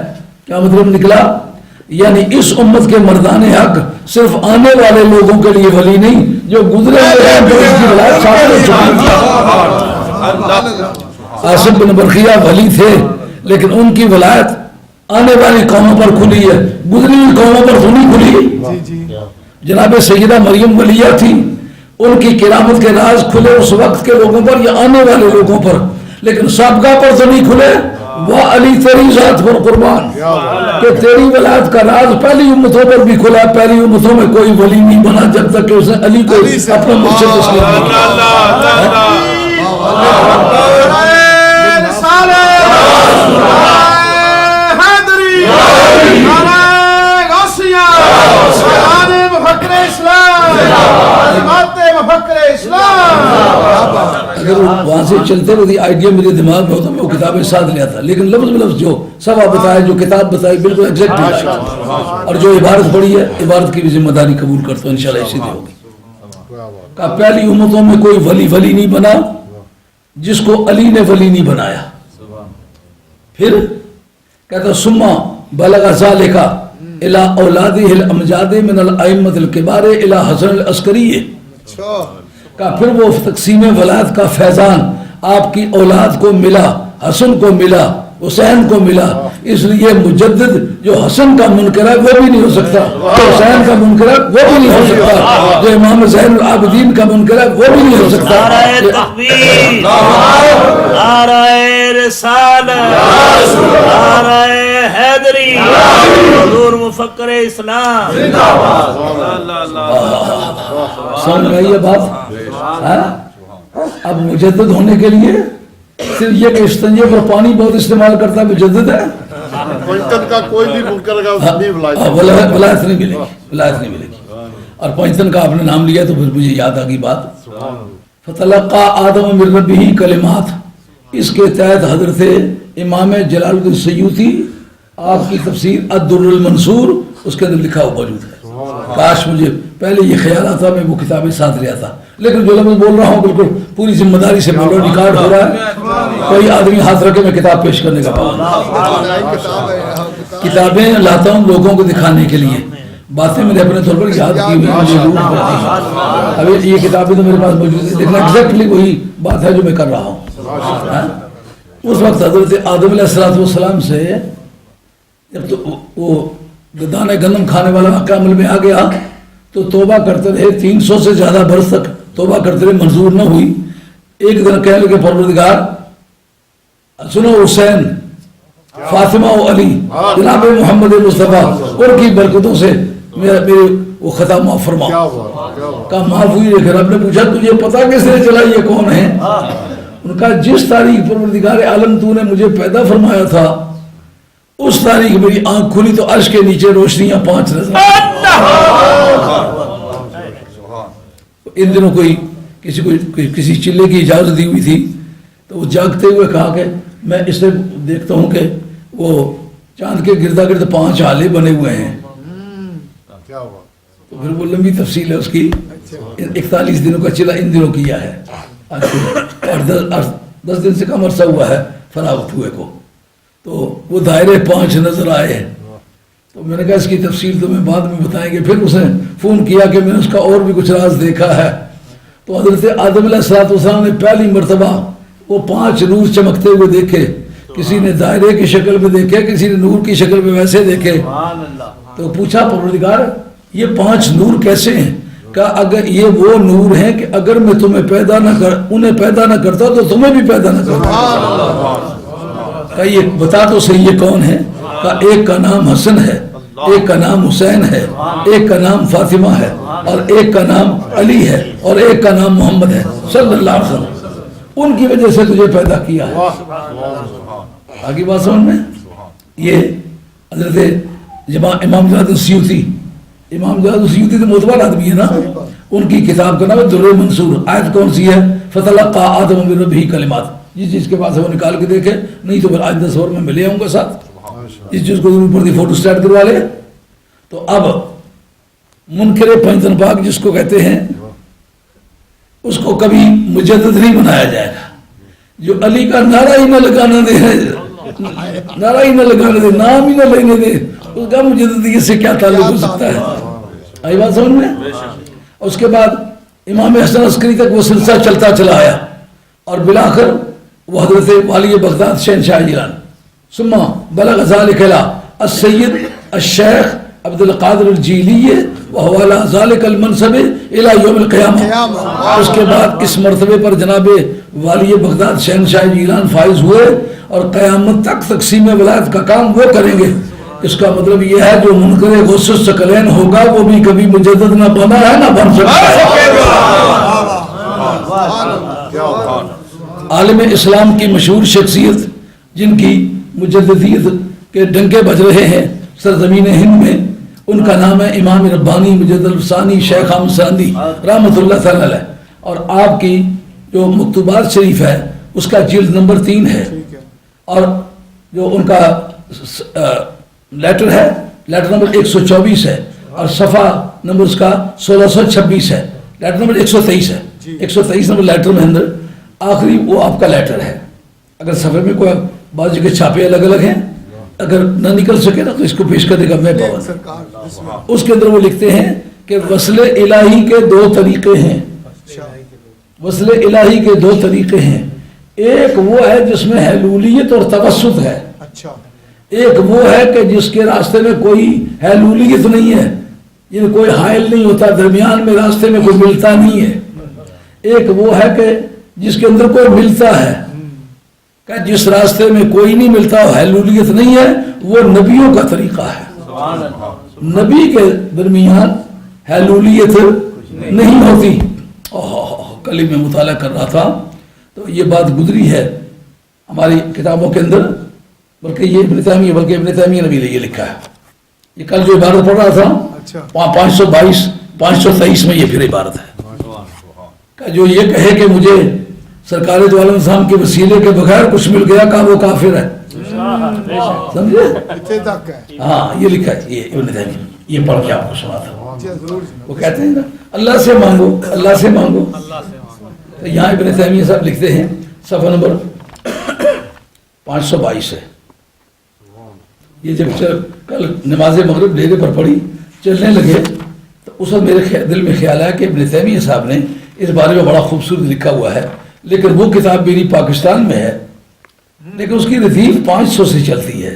کیا مطلب نکلا؟ یعنی اس امت کے مردان حق صرف آنے والے لوگوں کے لیے ولی نہیں، جو گزرے ہوئے ہیں جو اس کی ولایت سامنے چکی. عاصم بن برقیہ ولی تھے لیکن ان کی ولایت آنے والی قوموں پر کھلی ہے، گزری ہوئی قوموں پر تو نہیں کھلی. جناب سیدہ مریم ولیہ تھی، ان کی کرامت کے راز کھلے اس وقت کے لوگوں پر یا آنے والے لوگوں پر، لیکن سابقہ پر تو نہیں کھلے. وہ علی تیری ذات پر قربان کہ تیری ولایت کا راز پہلی امتوں پر بھی کھلا. پہلی امتوں میں کوئی ولی نہیں بنا جب تک کہ اس نے علی کو اپنا مرشد تسلیم نہیں کیا. اگر وہاں سے چلتے رہتی آئیڈیا میرے دماغ میں ہوتا میں وہ کتابیں ساتھ لیا تھا، لیکن لفظ بلفظ جو سوا بتایا، جو کتاب بتائی بالکل ایگزیکٹ ہے. اور جو عبارت پڑھی ہے عبارت کی بھی ذمہ داری قبول کرتا ہوں انشاءاللہ اسی دے ہوگی. کہ پہلی امتوں میں کوئی ولی نہیں بنا جس کو علی نے ولی نہیں بنایا. پھر کہتا سما بلغ ذالک الی اولادہ الامجاد من الائمۃ الکبار الی حسن العسکری. کا پھر وہ تقسیم ولایت کا فیضان آپ کی اولاد کو ملا، حسن کو ملا، حسین کو ملا. اس لیے مجدد جو حسن کا منکر ہے وہ بھی نہیں ہو سکتا، جو حسین کا منکر ہے وہ بھی نہیں ہو سکتا، جو امام زین العابدین کا منکر ہے وہ بھی نہیں ہو سکتا. نعرہ تکبیر، نعرہ رسالت، نعرہ حیدری، حضور مفکر اسلام. سمجھ میں یہ بات؟ اب مجدد ہونے کے لیے صرف یہ کہ استنجے پر پانی بہت استعمال کرتا ہے مجدد ہے. پنجتن کا کوئی بھی منکر کا ولایت نہیں ملے گی. اور پنجتن کا آپ نے نام لیا تو پھر مجھے یاد آ گئی بات فتلقى آدم من ربه کلمات، اس کے تحت حضرت امام جلال الدین سیوطی آپ کی تفسیر الدر المنصور اس کے اندر لکھا ہوا موجود ہے. کاش مجھے پہلے یہ خیال آتا میں وہ کتابیں ساتھ لیا تھا، لیکن جو لفظ بول رہا ہوں بالکل پوری ذمہ داری سے بول رہا ہوں. ریکارڈ ہو رہا ہے، کوئی آدمی ہاتھ رکھے میں کتاب پیش کرنے کا پابند. کتابیں لاتا ہوں لوگوں کو دکھانے کے لیے، باتیں میں نے اپنے طور پر یاد کی ہوئی مجھے روح پڑتی ہے. ابھی یہ کتابیں تو میرے پاس موجود ہیں، لیکن ایگزیکٹلی وہی بات ہے جو میں کر رہا ہوں. اس وقت حضرت آدم علیہ السلام سے جب تو وہ دانے گندم کھانے والا واقعہ عمل میں آ گیا تو توبہ کرتے رہے، 300 سے زیادہ برس تک توبہ کرتے رہے، منظور نہ ہوئی. ایک دن کہنے لگے پروردگار سنو، حسین، فاطمہ و علی، جناب محمد مصطفیٰ، ان کی برکتوں سے میرے وہ خطا معاف فرما. کہا معاف ہوئی. لیکن رب نے پوچھا تجھے پتا کس نے چلا یہ کون ہے؟ ان کا جس تاریخ پروردگار عالم تو نے مجھے پیدا فرمایا تھا اس تاریخ میری آنکھ کھلی تو عرش کے نیچے روشنیاں 5 نظر. ان دنوں کسی چلے کی اجازت دی ہوئی تھی تو وہ جاگتے ہوئے کہا کہ میں اس سے دیکھتا ہوں کہ وہ چاند کے گردا گرد 5 آلے بنے ہوئے ہیں. تو پھر وہ لمبی تفصیل ہے اس کی. 41 دنوں کا چلا ان دنوں کیا ہے، اور 10 دن سے کم عرصہ ہوا ہے فراغت ہوئے کو. تو وہ دائرے 5 نظر آئے ہیں. تو میں نے کہا اس کی تفصیل تو میں بعد میں بتائیں گے. پھر اس نے فون کیا کہ میں نے اس کا اور بھی کچھ راز دیکھا ہے. تو حضرت آدم علیہ السلام نے پہلی مرتبہ وہ 5 نور چمکتے ہوئے دیکھے. کسی نے دائرے کی شکل میں دیکھے، کسی نے نور کی شکل میں ویسے دیکھے. تو پوچھا پروردگار یہ 5 نور کیسے ہیں؟ کہا اگر یہ وہ نور ہیں کہ اگر میں انہیں پیدا نہ کرتا تو تمہیں بھی پیدا نہ کرتا. کہا یہ بتا تو صحیح یہ کون ہے؟ کہا ایک کا نام حسن ہے، ایک کا نام حسین ہے، ایک کا نام فاطمہ ہے، اور ایک کا نام علی ہے، اور ایک کا نام محمد ہے صلی اللہ علیہ وسلم. ان کی وجہ سے تجھے پیدا کیا ہے. آگے بات سمجھ میں؟ یہ حضرت امام جلال السیوطی، امام جلال السیوطی تو معتبر آدمی ہے نا، ان کی کتاب کا نام ہے در المنصور. آیت کون سی ہے؟ فتلقى آدم من ربه کلمات. جس چیز کے پاس ہے وہ نکال کے دیکھے، نہیں تو پھر آج 10 اور میں ملے آؤں گا ساتھ. اس چیز کو ضرور پڑتی فوٹو سٹیٹ کروا لے. تو اب منکر پنجتن پاک جس کو کہتے ہیں اس کو کبھی مجدد نہیں بنایا جائے گا. جو علی کا نعرہ ہی نہ لگانا دے، نعرہ ہی نہ لگانے دے، نام ہی نہ لینے دے، اس کا مجددیت سے کیا تعلق ہو سکتا ہے؟ آئی بات سمجھ میں؟ اس کے بعد امام حسن عسکری تک وہ سلسلہ چلتا چلا آیا، اور بلاخر وہ حضرت والی بغداد شہنشاہ ایران ثم بلغ ذلك السید الشیخ عبد القادر الجیلی وهو على ذلك المنصب الى یوم القیامہ. اس کے بعد اس مرتبے پر جناب والی بغداد شہنشاہ ایران فائز ہوئے اور قیامت تک تقسیم ولایت کا کام وہ کریں گے. اس کا مطلب یہ ہے جو منکر غص ثقلین ہوگا وہ بھی کبھی مجدد نہ بنا ہے نہ بن سکتا ہے. عالم اسلام کی مشہور شخصیت جن کی مجددیت کے ڈنکے بج رہے ہیں سرزمین ہند میں، ان کا نام ہے امام ربانی مجدد الثانی شیخ احمد سندی رحمۃ اللہ تعالی علیہ. اور آپ کی جو مکتوبات شریف ہے اس کا جلد نمبر 3 ہے، اور جو ان کا لیٹر ہے لیٹر نمبر 124 ہے، اور صفحہ نمبر اس کا 1626 ہے. لیٹر نمبر 123 ہے، 123 نمبر لیٹر میں اندر آخری وہ آپ کا لیٹر ہے. اگر صفحے میں کوئی بعض کے چھاپے الگ الگ ہیں، اگر نہ نکل سکے نا تو اس کو پیش کرنے کا میں پابند. اس کے اندر وہ لکھتے ہیں کہ وصل الہی کے 2 طریقے ہیں. وصل الہی کے 2 طریقے ہیں. ایک وہ ہے جس میں حلولیت اور توسط ہے. ایک وہ ہے کہ جس کے راستے میں کوئی حلولیت نہیں ہے، یعنی کوئی حائل نہیں ہوتا، درمیان میں راستے میں کوئی ملتا نہیں ہے. ایک وہ ہے کہ جس کے اندر کوئی ملتا ہے، کہ جس راستے میں کوئی نہیں ملتا، حلولیت نہیں ہے، وہ نبیوں کا طریقہ ہے. نبی کے درمیان حلولیت نہیں ہوتی. کل ہی میں مطالعہ کر رہا تھا تو یہ بات گزری ہے ہماری کتابوں کے اندر، بلکہ یہ ابن تیمیہ نے بھی یہ لکھا ہے. یہ کل جو عبارت پڑھ رہا تھا 522 523 میں یہ پھر عبارت ہے. کہ جو یہ کہے کہ مجھے سرکار دو عالم صاحب کے وسیلے کے بغیر کچھ مل گیا کا وہ کافر ہے. سمجھے؟ اتنے تک ہے. ہاں یہ لکھا ہے یہ ابن تیمیہ، یہ پڑھ کے آپ کو سنا تھا. ضرور. وہ کہتے ہیں نا اللہ سے مانگو، اللہ سے مانگو. تو یہاں ابن تیمیہ صاحب لکھتے ہیں صفحہ نمبر 522 ہے. یہ جب کل نماز مغرب ڈیرے پر پڑھی چلنے لگے تو اس وقت میرے دل میں خیال آیا کہ ابن تیمیہ صاحب نے اس بارے میں بڑا خوبصورت لکھا ہوا ہے، لیکن وہ کتاب میری پاکستان میں ہے، لیکن اس کی ردیف 500 سے چلتی ہے.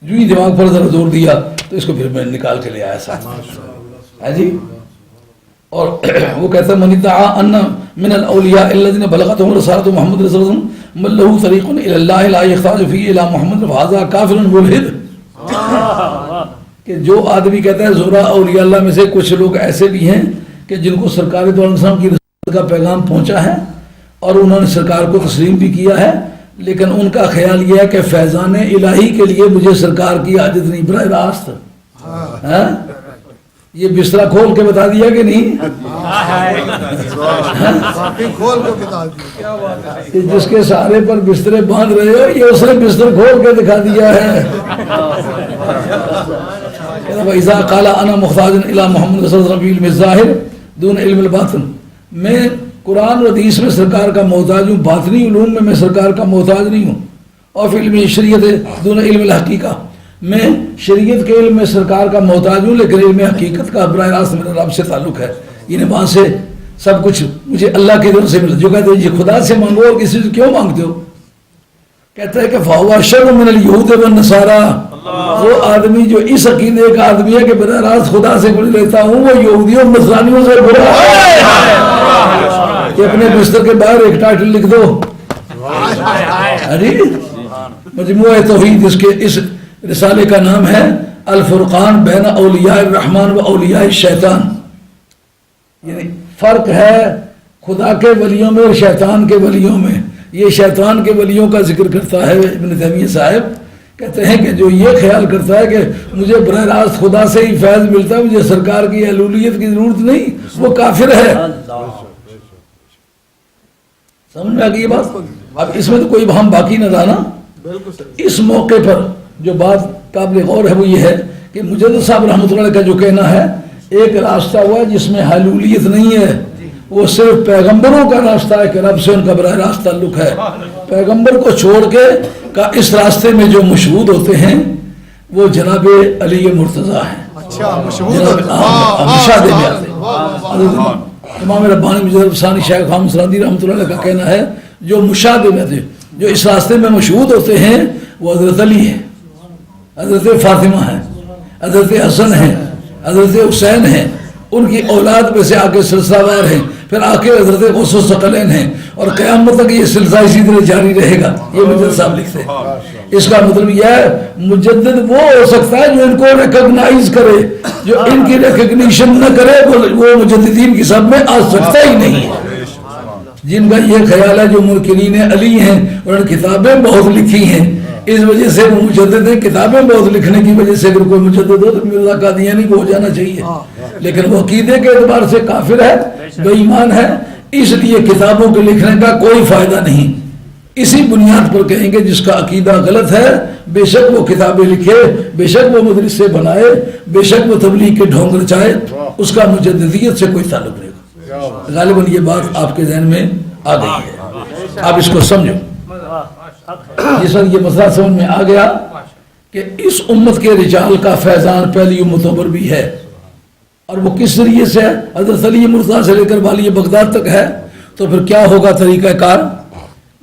جو ہی دماغ پر ذرا زور دیا تو اس کو پھر میں نکال کے لے آیا ساتھ ہے جی. اور وہ کہتا ہے من ادعا ان من الاولیاء الذين بلغتهم رسالة محمد رسول الله من له طريق الى الله لا يحتاج فيه الى محمد فهذا كافر ملحد. کہ جو آدمی کہتا ہے زورا اولیاء اللہ میں سے کچھ لوگ ایسے بھی ہیں کہ جن کو سرکار دو عالم صاحب کی رسالت کا پیغام پہنچا ہے اور انہوں نے سرکار کو تسلیم بھی کیا ہے، لیکن ان کا خیال یہ ہے کہ فیضان الہی کے لیے مجھے سرکار کی حاجت نہیں. براہ راست یہ بستر کھول کے بتا دیا کہ نہیں؟ کھول کے بتا دیا. کہ جس کے سہارے پر بسترے باندھ رہے ہو یہ اس نے بستر کھول کے دکھا دیا ہے. وَإِذَا قَالَ أَنَا مُخْتَاجٌ إِلَى مُحَمَّدٍ رَسُولِ اللَّهِ فِي عِلْمِ الظَّاهِرِ دُونَ عِلْمِ الْبَاطِنِ. میں قرآن و حدیث میں سرکار کا محتاج ہوں، باطنی علوم میں سرکار کا محتاج نہیں ہوں. اور فی علم شریعت دون علم الحقیقہ، میں شریعت کے علم میں سرکار کا محتاج ہوں، لیکن علم حقیقت کا براہ راست میرا رب سے تعلق ہے. یعنی وہاں سے سب کچھ مجھے اللہ کی طرف سے ملا. جو کہتے ہیں جی خدا سے مانگو اور کسی سے کیوں مانگتے ہو؟ کہتا ہے کہ فَهُوَ شَرٌّ مِنَ الْيَهُودِ وَالنَّصَارَىٰ. وہ آدمی جو اس عقیدے کا آدمی ہے کہ براہ راست خدا سے کچھ لیتا ہوں، وہ یہودیوں اور نصرانیوں سے برا ہے. کہ اپنے بستر کے باہر ایک ٹائٹل لکھ دو، مجموعہ توحید، اس کے اس رسالے کا نام ہے الفرقان بین اولیاء الرحمن و اولیاء الشیطان. یعنی فرق ہے خدا کے ولیوں میں اور شیطان کے ولیوں میں. یہ شیطان کے ولیوں کا ذکر کرتا ہے ابن تیمیہ صاحب. کہتے ہیں کہ جو یہ خیال کرتا ہے کہ مجھے براہ راست خدا سے ہی فیض ملتا ہے، مجھے سرکار کی الولیت کی ضرورت نہیں، وہ کافر ہے. سمجھ میں آ گئی یہ بات؟ اب اس میں تو کوئی ہم باقی نہ رہا نا. اس موقع پر جو بات قابل غور ہے وہ یہ ہے کہ مجدد صاحب رحمۃ اللہ علیہ کا جو کہنا ہے ایک راستہ ہوا جس میں حلولیت نہیں ہے، وہ صرف پیغمبروں کا راستہ ہے کہ رب سے ان کا براہ راست تعلق ہے. پیغمبر کو چھوڑ کے کا اس راستے میں جو مشہود ہوتے ہیں وہ جناب علی مرتضیٰ ہیں. اچھا مشاہدے میں آتے ہیں. امام ربانی مجدد ثانی شیخ حامد سرندی رحمۃ اللہ علیہ کا کہنا ہے جو مشاہدے میں تھے، جو اس راستے میں مشہود ہوتے ہیں وہ حضرت علی ہیں، حضرت فاطمہ ہیں، حضرت حسن ہیں، حضرت حسین ہیں، ان کی اولاد میں سے آگے سلسلہ وار ہیں، پھر آگے حضرت غوث الثقلین ہیں، اور قیامت تک یہ سلسلہ اسی طرح جاری رہے گا. یہ مجدد صاحب لکھتے ہیں. اس کا مطلب یہ ہے مجدد وہ ہو سکتا ہے جو ان کو ریکگنائز کرے، جو ان کی ریکگنیشن نہ کرے وہ مجددین کی سب میں آ سکتا ہی نہیں. جن کا یہ خیال ہے جو منکرین علی ہیں، انہوں نے کتابیں بہت لکھی ہیں، اس وجہ سے وہ مجدد ہیں. کتابیں بہت لکھنے کی وجہ سے اگر کوئی مجدد ہو تو مرزا قادیانی کو ہو جانا چاہیے، لیکن وہ عقیدے کے اعتبار سے کافر ہے، بے ایمان ہے. اس لیے کتابوں کے لکھنے کا کوئی فائدہ نہیں. اسی بنیاد پر کہیں گے جس کا عقیدہ غلط ہے بے شک وہ کتابیں لکھے، بے شک وہ مدرسے بنائے، بے شک وہ تبلیغ کے ڈھونگ رچائے، اس کا مجددیت سے کوئی تعلق نہیں. غالباً یہ بات آپ کے ذہن میں آ گئی ہے، آپ اس کو سمجھو. جس وقت یہ مسئلہ سمجھ میں آ گیا کہ اس امت کے رجال کا فیضان پہلی امتوں پر بھی ہے، اور وہ کس ذریعے سے ہے؟ حضرت علی مرتضیٰ سے لے کر والی بغداد تک ہے. تو پھر کیا ہوگا طریقہ کار؟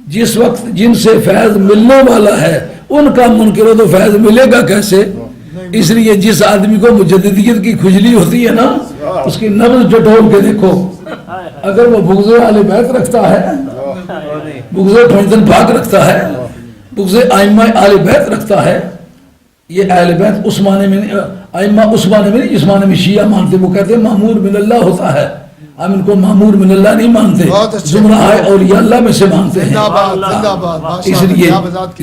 جس وقت جن سے فیض ملنے والا ہے ان کا منکر ہو تو فیض ملے گا کیسے؟ اس لیے جس آدمی کو مجددیت کی کھجلی ہوتی ہے نا، اس کی نبض ٹٹول کے دیکھو. اگر وہ بغض اہل بیت رکھتا ہے، بغض ٹھنڈن پاک رکھتا ہے، بغض ائمہ اہل بیت رکھتا ہے، یہ اہل بیت عثمانے میں ائمہ عثمانے میں نہیں، جسمانے میں شیعہ مانتے، وہ کہتے ہیں معمور من اللہ ہوتا ہے. ہم ان کو معمور من اللہ نہیں مانتے، زمرہ اولیاء اللہ میں سے مانتے ہیں. اس لیے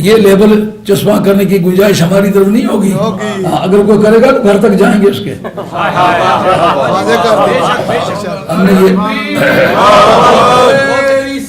یہ لیبل چسپاں کرنے کی گنجائش ہماری طرف نہیں ہوگی. اگر کوئی کرے گا تو گھر تک جائیں گے اس کے. ہم نے یہ